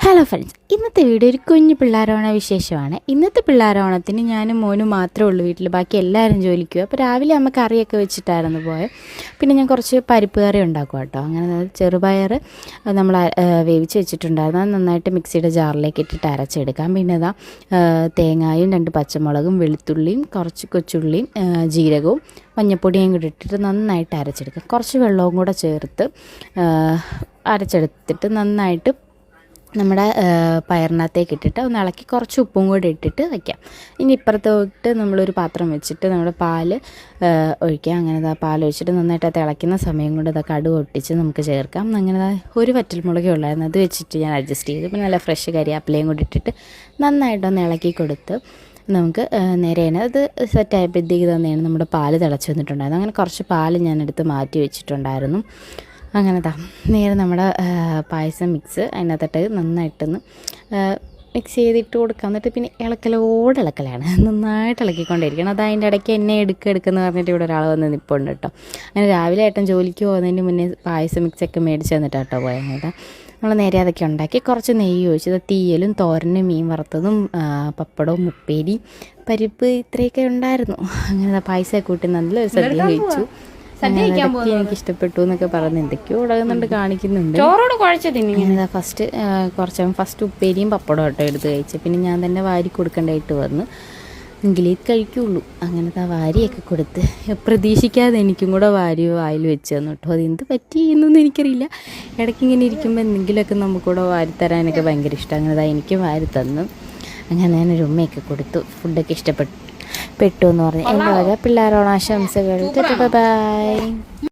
Hello friends, ഇന്നത്തെ video ഒരു കുഞ്ഞു പിള്ളേരോണ വിശേഷമാണ്. ഇന്നത്തെ പിള്ളേരോണത്തിന് ഞാനും മോനും മാത്രമേ ഉള്ളൂ വീട്ടിൽ, ബാക്കി എല്ലാവരും ജോലിക്ക് പോകും. അപ്പോൾ രാവിലെ അമ്മ കറിയൊക്കെ വെച്ചിട്ടായിരുന്നു പോയത്. പിന്നെ ഞാൻ കുറച്ച് പരിപ്പ് കറി ഉണ്ടാക്കും കേട്ടോ. അങ്ങനെ ചെറുപയർ നമ്മൾ വേവിച്ച് വെച്ചിട്ടുണ്ടായിരുന്നു. അത് നന്നായിട്ട് മിക്സിയുടെ ജാറിലേക്ക് ഇട്ടിട്ട് അരച്ചെടുക്കാം. പിന്നെ ഇതാ തേങ്ങായും 2 പച്ചമുളകും വെളുത്തുള്ളിയും കുറച്ച് കൊച്ചുള്ളിയും ജീരകവും മഞ്ഞൾപ്പൊടിയും കൂടി ഇട്ടിട്ട് നന്നായിട്ട് അരച്ചെടുക്കാം. കുറച്ച് വെള്ളവും കൂടെ ചേർത്ത് അരച്ചെടുത്തിട്ട് നന്നായിട്ട് നമ്മുടെ പയറിനകത്തേക്ക് ഇട്ടിട്ട് ഒന്ന് ഇളക്കി കുറച്ച് ഉപ്പും കൂടി ഇട്ടിട്ട് വയ്ക്കാം. ഇനി ഇപ്പുറത്തോട്ട് നമ്മളൊരു പാത്രം വെച്ചിട്ട് നമ്മുടെ പാല് ഒഴിക്കാം. അങ്ങനെ പാൽ ഒഴിച്ചിട്ട് നന്നായിട്ട് അത് തിളയ്ക്കുന്ന സമയം കൊണ്ട് ഇതൊക്കെ കടുക് ഒട്ടിച്ച് നമുക്ക് ചേർക്കാം. അങ്ങനെ ഒരു വറ്റൽമുളകേ ഉള്ളായിരുന്നു, അത് വെച്ചിട്ട് ഞാൻ അഡ്ജസ്റ്റ് ചെയ്തു. പിന്നെ നല്ല ഫ്രഷ് കരിയാപ്പിലയും കൂടി ഇട്ടിട്ട് നന്നായിട്ടൊന്ന് ഇളക്കി കൊടുത്ത് നമുക്ക് നേരെയാണ് അത് സെറ്റായപ്പോഴത്തേക്ക് തന്നെയാണ് നമ്മുടെ പാല് തിളച്ച് വന്നിട്ടുണ്ടായിരുന്നു. അങ്ങനെ കുറച്ച് പാല് ഞാനെടുത്ത് മാറ്റി വെച്ചിട്ടുണ്ടായിരുന്നു. അങ്ങനെ നേരെ നമ്മുടെ പായസം മിക്സ് അതിനകത്തിട്ട് നന്നായിട്ടൊന്ന് മിക്സ് ചെയ്തിട്ട് കൊടുക്കുക. എന്നിട്ട് പിന്നെ ഇളക്കലാണ്, നന്നായിട്ട് ഇളക്കിക്കൊണ്ടിരിക്കണം. അത് അതിൻ്റെ ഇടയ്ക്ക് എന്നെ എടുക്കുന്ന പറഞ്ഞിട്ട് ഇവിടെ ഒരാൾ വന്ന് നിൽപ്പുണ്ട് കേട്ടോ. അങ്ങനെ രാവിലെ ഏട്ടൻ ജോലിക്ക് പോകുന്നതിന് മുന്നേ പായസം മിക്സൊക്കെ മേടിച്ച് തന്നിട്ട് കേട്ടോ പോയത് കേട്ടോ. നമ്മൾ നേരെ അതൊക്കെ ഉണ്ടാക്കി കുറച്ച് നെയ്യ് ഒഴിച്ചത് തീയലും തോരനും മീൻ വറുത്തതും പപ്പടവും ഉപ്പേരി പരിപ്പ് ഇത്രയൊക്കെ ഉണ്ടായിരുന്നു. അങ്ങനെ പായസമൊക്കെ കൂട്ടി നല്ലൊരു സദ്യ കഴിച്ചു. എനിക്ക് ഇഷ്ടപ്പെട്ടു എന്നൊക്കെ പറഞ്ഞ് എന്തൊക്കെയോ ഉടകുന്നുണ്ട്, കാണിക്കുന്നുണ്ട്. ചോറോട് കുഴച്ച് തിന്നിങ്ങനെ ഫസ്റ്റ് ഉപ്പേരിയും പപ്പടവും കേട്ടോ എടുത്ത് കഴിച്ചു. പിന്നെ ഞാൻ തന്നെ വാരി കൊടുക്കേണ്ടതായിട്ട് വന്നു, എങ്കിലേ കഴിക്കുള്ളൂ. അങ്ങനത്തെ വാരിയൊക്കെ കൊടുത്ത് പ്രതീക്ഷിക്കാതെ എനിക്കും കൂടെ വാരി വായിൽ വെച്ച് തന്നു കേട്ടോ. അതെന്ത് പറ്റി എന്നൊന്നും എനിക്കറിയില്ല. ഇടയ്ക്കിങ്ങനെ ഇരിക്കുമ്പോൾ എന്തെങ്കിലുമൊക്കെ നമുക്കൂടെ വാരിത്തരാനൊക്കെ ഭയങ്കര ഇഷ്ടം. അങ്ങനെ എനിക്കും വാരി തന്നു. അങ്ങനെ ഞാനൊരു ഉമ്മയൊക്കെ കൊടുത്തു. ഫുഡൊക്കെ ഇഷ്ടപ്പെട്ടു എന്ന് പറഞ്ഞു. എൻ്റെ വക പിള്ളേരോണാശംസകൾ. ബൈ.